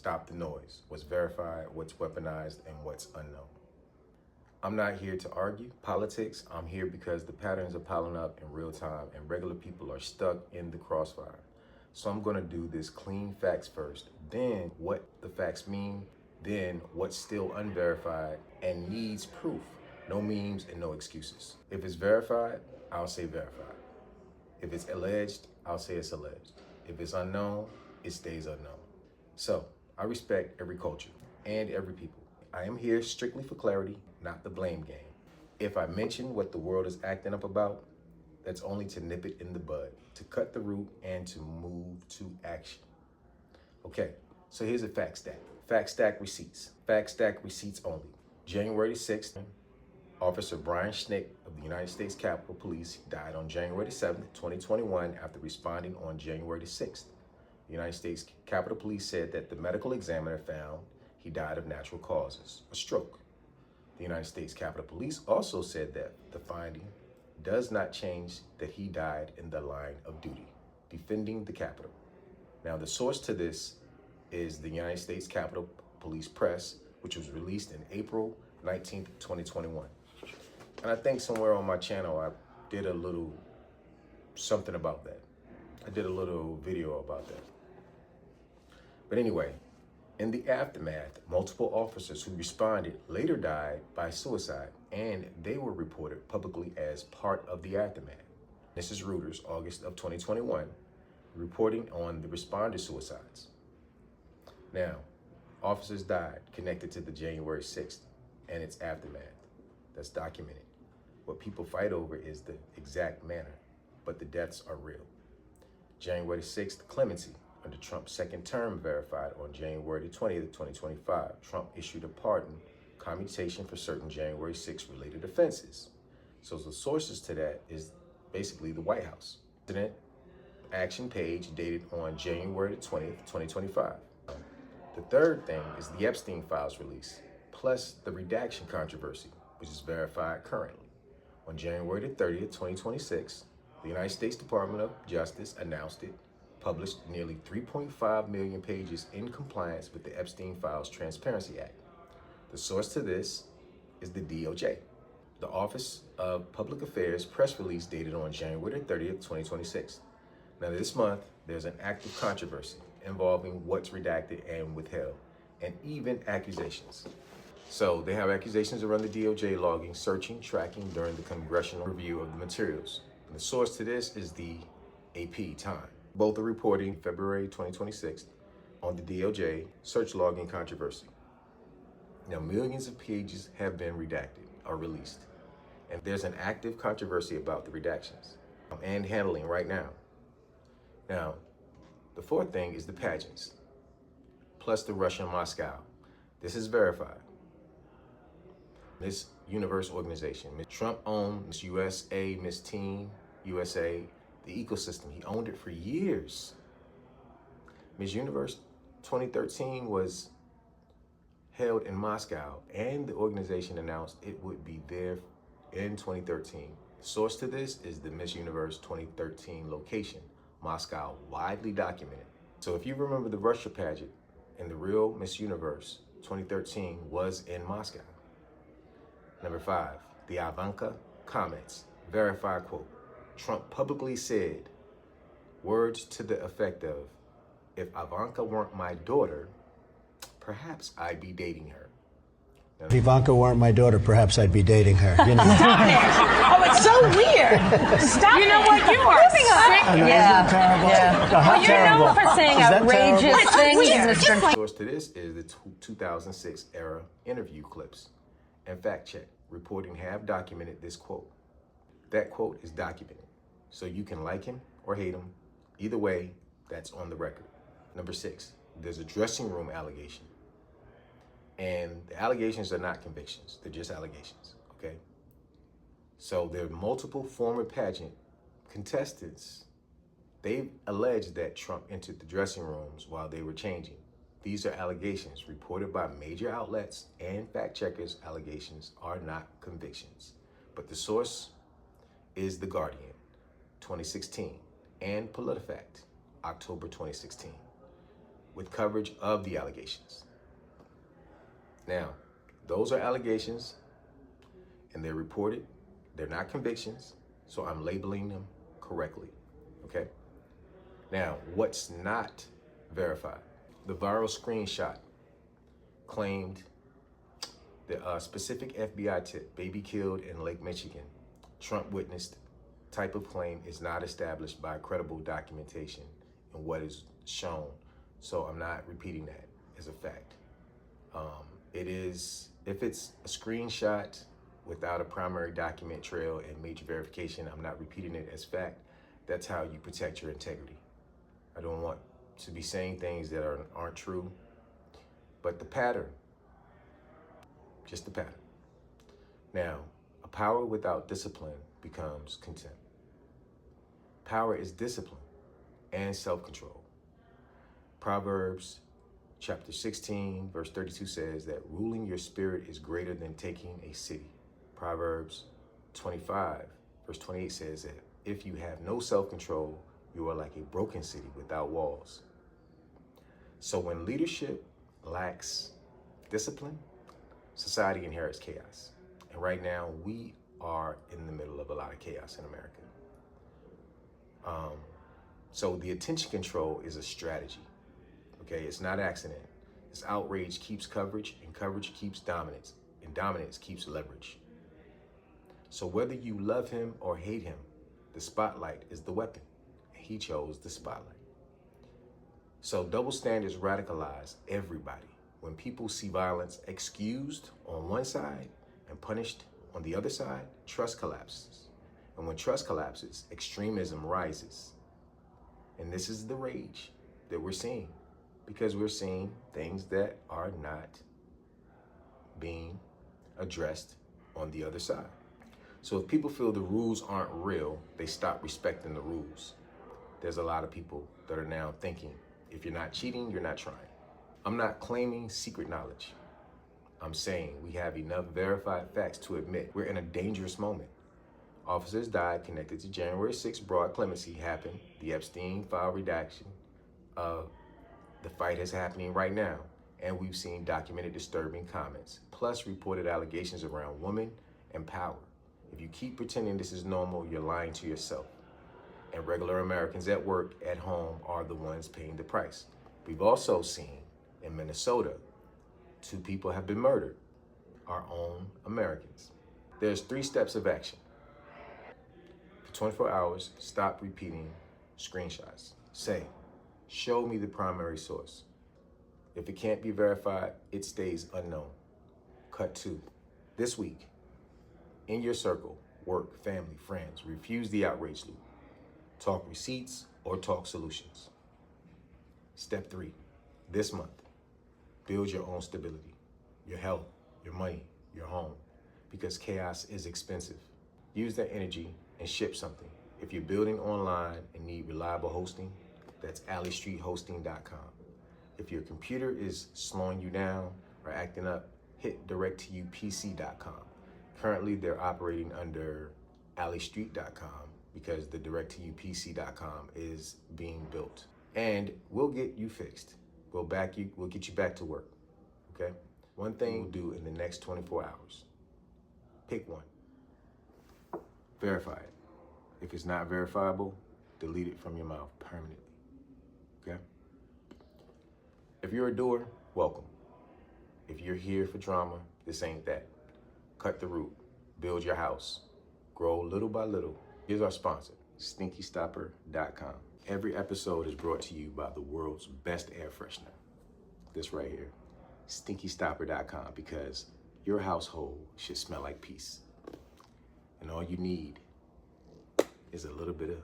stop the noise. What's verified, what's weaponized, and what's unknown. I'm not here to argue politics. I'm here because the patterns are piling up in real time and regular people are stuck in the crossfire. So I'm gonna do this clean facts first, then what the facts mean, then what's still unverified and needs proof. No memes and no excuses. If it's verified, I'll say verified. If it's alleged, I'll say it's alleged. If it's unknown, it stays unknown. So I respect every culture and every people. I am here strictly for clarity, not the blame game. If I mention what the world is acting up about, that's only to nip it in the bud, to cut the root and to move to action. Okay, so here's a fact stack. Fact stack receipts. Fact stack receipts only. January 6th, Officer Brian Schnick of the United States Capitol Police died on January 7th, 2021 after responding on January 6th. The United States Capitol Police said that the medical examiner found he died of natural causes, a stroke. The United States Capitol Police also said that the finding does not change that he died in the line of duty, defending the Capitol. Now, the source to this is the United States Capitol Police Press, which was released in April 19th, 2021. And I think somewhere on my channel, I did a little something about that. I did a little video about that. But anyway, in the aftermath, multiple officers who responded later died by suicide, and they were reported publicly as part of the aftermath. This is Reuters, August of 2021, reporting on the responder suicides. Now, officers died connected to the January 6th and its aftermath. That's documented. What people fight over is the exact manner, but the deaths are real. January 6th, clemency under Trump's second term verified on January 20th, 2025. Trump issued a pardon commutation for certain January 6th related offenses. So the sources to that is basically the White House. President action page dated on January 20th, 2025. The third thing is the Epstein files release, plus the redaction controversy, which is verified currently. On January 30th, 2026, the United States Department of Justice announced it published nearly 3.5 million pages in compliance with the Epstein Files Transparency Act. The source to this is the DOJ. The Office of Public Affairs press release dated on January 30th, 2026. Now this month, there's an active controversy involving what's redacted and withheld, and even accusations. So they have accusations around the DOJ logging, searching, tracking during the congressional review of the materials. And the source to this is the AP Time. Both are reporting February 2026 on the DOJ search logging controversy. Now, millions of pages have been redacted or released, and there's an active controversy about the redactions and handling right now. Now, the fourth thing is the pageants, plus the Russia Moscow. This is verified. Miss Universe organization, Miss Trump owned Miss USA, Miss Teen USA, the ecosystem. He owned it for years. Miss Universe 2013 was held in Moscow, and the organization announced it would be there in 2013. The source to this is the Miss Universe 2013 location, Moscow, widely documented. So if you remember the Russia pageant, and the real Miss Universe 2013 was in Moscow. Number 5, the Ivanka comments, verified quote. Trump publicly said words to the effect of, if Ivanka weren't my daughter, perhaps I'd be dating her. Now, if Ivanka weren't my daughter, perhaps I'd be dating her. You know? Stop it! Oh, it's so weird. Stop You know what? You are sick. Yeah. Terrible. Yeah. Well, you're known for saying outrageous things. The source to this is the 2006 era interview clips and fact check reporting have documented this quote. That quote is documented, so you can like him or hate him. Either way, that's on the record. Number 6, there's a dressing room allegation. And the allegations are not convictions, they're just allegations, okay? So there are multiple former pageant contestants. They've alleged that Trump entered the dressing rooms while they were changing. These are allegations reported by major outlets and fact checkers. Allegations are not convictions. But the source is The Guardian, 2016, and PolitiFact, October 2016. with coverage of the allegations. Now, those are allegations and they're reported. They're not convictions, so I'm labeling them correctly, okay? Now, what's not verified? The viral screenshot claimed the specific FBI tip, baby killed in Lake Michigan, Trump witnessed type of claim is not established by credible documentation in what is shown. So I'm not repeating that as a fact. It is, if it's a screenshot without a primary document trail and major verification, I'm not repeating it as fact. That's how you protect your integrity. I don't want to be saying things that aren't true, but the pattern, just the pattern. Now, a power without discipline becomes contempt. Power is discipline and self-control. Proverbs chapter 16, verse 32 says that ruling your spirit is greater than taking a city. Proverbs 25, verse 28 says that if you have no self-control, you are like a broken city without walls. So when leadership lacks discipline, society inherits chaos. And right now we are in the middle of a lot of chaos in America. So the attention control is a strategy. Okay, it's not accident. It's outrage keeps coverage, and coverage keeps dominance, and dominance keeps leverage. So whether you love him or hate him, the spotlight is the weapon. He chose the spotlight. So double standards radicalize everybody. When people see violence excused on one side and punished on the other side, trust collapses. And when trust collapses, extremism rises. And this is the rage that we're seeing, because we're seeing things that are not being addressed on the other side. So if people feel the rules aren't real, they stop respecting the rules. There's a lot of people that are now thinking, if you're not cheating, you're not trying. I'm not claiming secret knowledge. I'm saying we have enough verified facts to admit we're in a dangerous moment. Officers died connected to January 6th broad clemency happened, the Epstein file redaction. The fight is happening right now, and we've seen documented disturbing comments, plus reported allegations around women and power. If you keep pretending this is normal, you're lying to yourself. And regular Americans at work, at home, are the ones paying the price. We've also seen in Minnesota, 2 people have been murdered, our own Americans. There's 3 steps of action. For 24 hours, stop repeating screenshots. Say, show me the primary source. If it can't be verified, it stays unknown. Cut 2. This week, in your circle, work, family, friends, refuse the outrage loop. Talk receipts or talk solutions. Step 3, this month, build your own stability, your health, your money, your home, because chaos is expensive. Use that energy and ship something. If you're building online and need reliable hosting, that's alleystreethosting.com. If your computer is slowing you down or acting up, hit directtopc.com. Currently, they're operating under alleystreet.com because the directtopc.com is being built. And we'll get you fixed. We'll get you back to work, okay? One thing we'll do in the next 24 hours. Pick one. Verify it. If it's not verifiable, delete it from your mouth permanently, okay? If you're a doer, welcome. If you're here for drama, this ain't that. Cut the root, build your house, grow little by little. Here's our sponsor, StinkyStopper.com. Every episode is brought to you by the world's best air freshener. This right here, StinkyStopper.com, because your household should smell like peace. And all you need is a little bit of